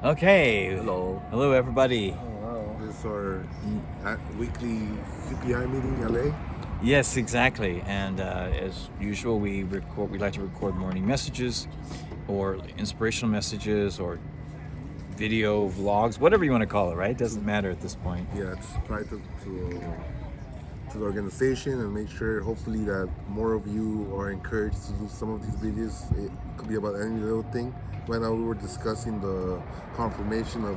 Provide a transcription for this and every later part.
Okay. Hello. Hello, everybody. Wow. This is our weekly CPI meeting, LA. Yes, exactly. And as usual, we like to record morning messages, or inspirational messages, or video vlogs, whatever you want to call it. Right? Doesn't matter at this point. Yeah, it's try to the organization and make sure, hopefully, that more of you are encouraged to do some of these videos. It could be about any little thing. Right now, we were discussing the confirmation of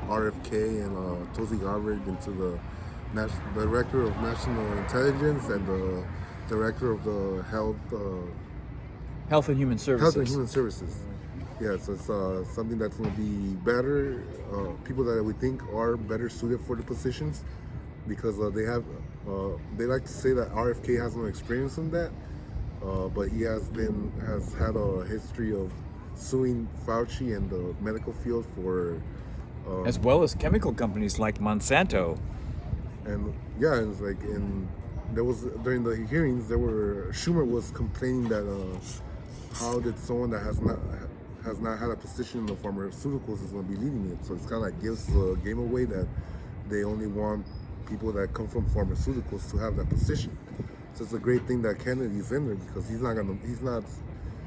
RFK and Tulsi Gabbard into the Director of National Intelligence and the Director of the Health and Human Services. Health and Human Services. Yeah, so it's something that's going to be better. People that we think are better suited for the positions, because they like to say that RFK has no experience in that, but he has had a history of suing Fauci and the medical field for as well as chemical companies like Monsanto. And yeah, it's like, and there was, during the hearings, Schumer was complaining that how did someone that has not had a position in the pharmaceuticals is going to be leading it. So it's kind of like gives the game away that they only want people that come from pharmaceuticals to have that position. So it's a great thing that Kennedy's in there, because he's not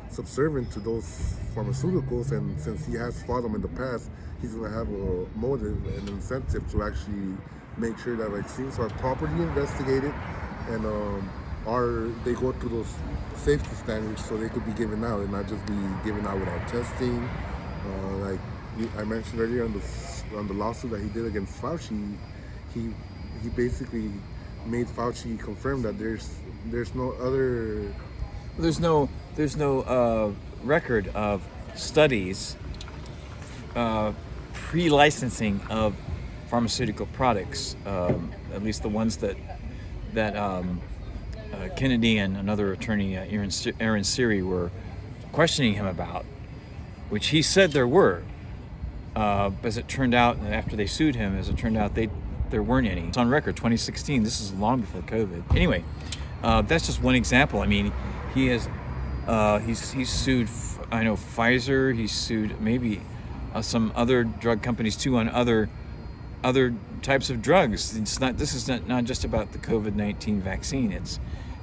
subservient to those pharmaceuticals, and since he has fought them in the past, he's going to have a motive and incentive to actually make sure that vaccines are properly investigated and they go through those safety standards, so they could be given out and not just be given out without testing. Like I mentioned earlier on the lawsuit that he did against Fauci, he basically made Fauci confirm that there's no record of studies pre-licensing of pharmaceutical products, at least the ones that Kennedy and another attorney, Aaron Siri, were questioning him about, which he said there were. As it turned out, after they sued him, there weren't any. It's on record, 2016. This is long before COVID. Anyway, that's just one example. I mean, he has he's sued. I know Pfizer. He's sued maybe some other drug companies too on other types of drugs. This is not just about the COVID-19 vaccine.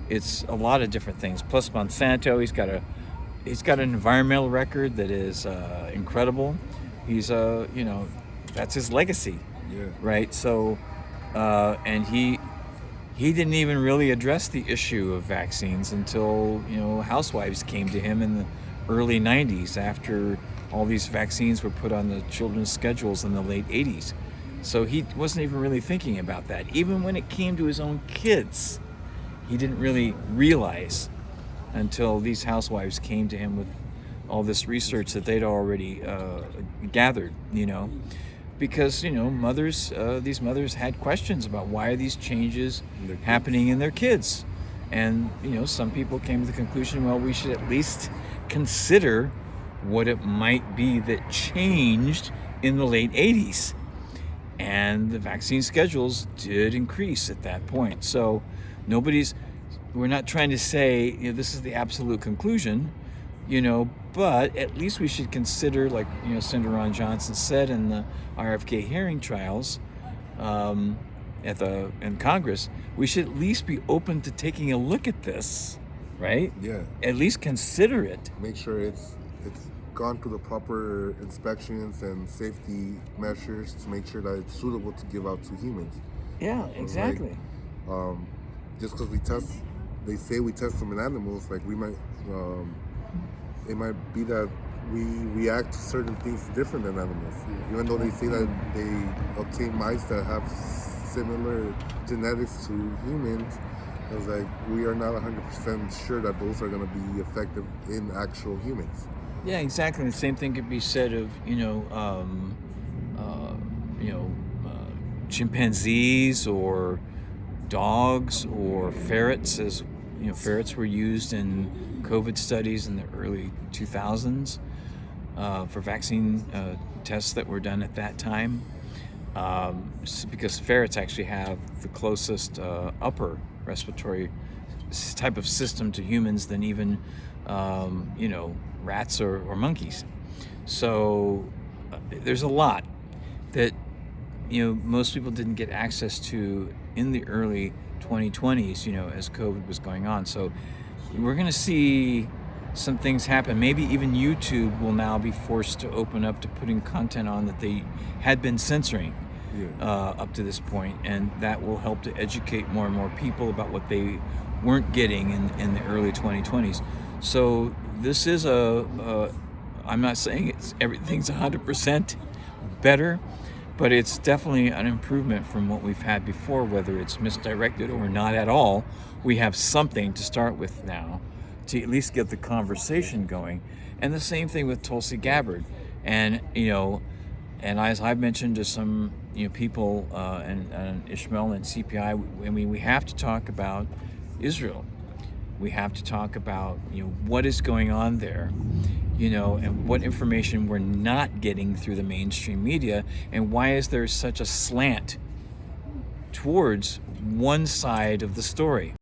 It's a lot of different things. Plus Monsanto, he's got an environmental record that is incredible. He's that's his legacy. Yeah. Right. So and he didn't even really address the issue of vaccines until housewives came to him in the early 90s, after all these vaccines were put on the children's schedules in the late 80s. So he wasn't even really thinking about that. Even when it came to his own kids, he didn't really realize until these housewives came to him with all this research that they'd already gathered, because these mothers had questions about why are these changes happening in their kids. And some people came to the conclusion, well, we should at least consider what it might be that changed in the late 80s. And the vaccine schedules did increase at that point. So we're not trying to say this is the absolute conclusion, but at least we should consider, like Senator Ron Johnson said in the RFK hearing trials in Congress, we should at least be open to taking a look at this, right? Yeah. At least consider it. Make sure it's gone through the proper inspections and safety measures to make sure that it's suitable to give out to humans. Yeah, exactly. Just because they say we test them in animals, like we might, it might be that we react to certain things different than animals. Even though they say that they obtain mice that have similar genetics to humans, it was like we are not 100% sure that those are going to be effective in actual humans. Yeah, exactly. The same thing could be said of chimpanzees or dogs or ferrets, as ferrets were used in COVID studies in the early 2000s for vaccine tests that were done at that time, because ferrets actually have the closest upper respiratory type of system to humans than even rats or monkeys. So there's a lot that most people didn't get access to in the early 2020s, as COVID was going on. So we're going to see some things happen. Maybe even YouTube will now be forced to open up to putting content on that they had been censoring up to this point, and that will help to educate more and more people about what they weren't getting in the early 2020s. So this is I'm not saying everything's 100% better, but it's definitely an improvement from what we've had before. Whether it's misdirected or not at all, we have something to start with now to at least get the conversation going. And the same thing with Tulsi Gabbard. And and as I've mentioned to some people and Ishmael and CPI, I mean, we have to talk about Israel. We have to talk about what is going on there, and what information we're not getting through the mainstream media, and why is there such a slant towards one side of the story.